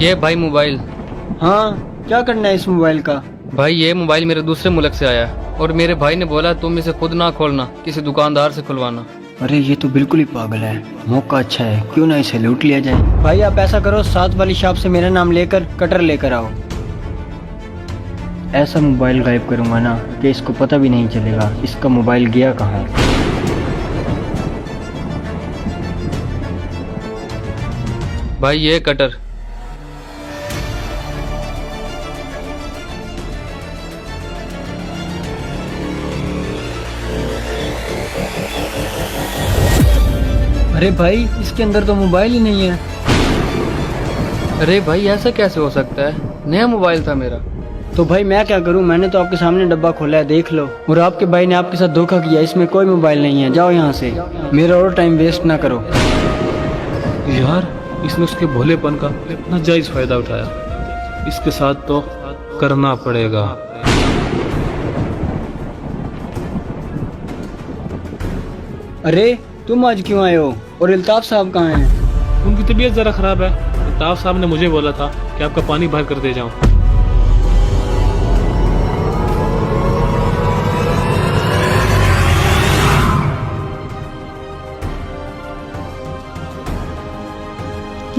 ये भाई मोबाइल। हाँ, क्या करना है इस मोबाइल का? भाई ये मोबाइल मेरे दूसरे मुल्क से आया है और मेरे भाई ने बोला तुम इसे खुद ना खोलना, किसी दुकानदार से खुलवाना। अरे ये तो बिल्कुल ही पागल है। मौका अच्छा है, क्यों ना इसे लूट लिया जाए। भाई आप ऐसा करो, साथ वाली शॉप से मेरा नाम लेकर कटर लेकर आओ। ऐसा मोबाइल गायब करूंगा ना कि इसको पता भी नहीं चलेगा इसका मोबाइल गया कहाँ। भाई ये कटर। अरे भाई इसके अंदर तो मोबाइल ही नहीं है। अरे भाई ऐसा कैसे हो सकता है, नया मोबाइल था मेरा। तो भाई मैं क्या करूं, मैंने तो आपके सामने डब्बा खोला है, देख लो। और आपके भाई ने आपके साथ धोखा किया, इसमें कोई मोबाइल नहीं है, जाओ यहाँ से, मेरा और टाइम वेस्ट ना करो। यार इसने उसके भोलेपन का इतना जायज फायदा उठाया, इसके साथ तो करना पड़ेगा। अरे तुम आज क्यों आए हो, और अल्ताफ साहब कहाँ हैं? उनकी तबीयत जरा खराब है। अल्ताफ साहब ने मुझे बोला था कि आपका पानी भर कर दे जाऊं।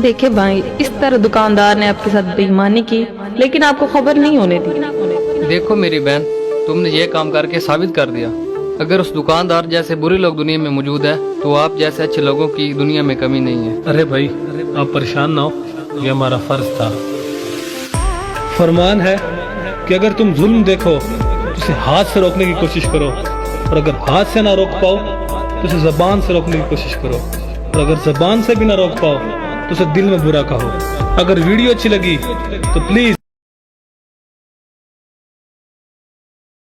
देखे भाई, इस तरह दुकानदार ने आपके साथ बेईमानी की, लेकिन आपको खबर नहीं होने दी। देखो मेरी बहन, तुमने ये काम करके साबित कर दिया, अगर उस दुकानदार जैसे बुरे लोग दुनिया में मौजूद है तो आप जैसे अच्छे लोगों की दुनिया में कमी नहीं है। अरे भाई आप परेशान ना हो, ये हमारा फर्ज था। फरमान है कि अगर तुम जुल्म देखो तो उसे हाथ से रोकने की कोशिश करो, और अगर हाथ से ना रोक पाओ तो उसे जबान से रोकने की कोशिश करो, और अगर जबान से भी ना रोक पाओ तो उसे दिल में बुरा कहो। अगर वीडियो अच्छी लगी तो प्लीज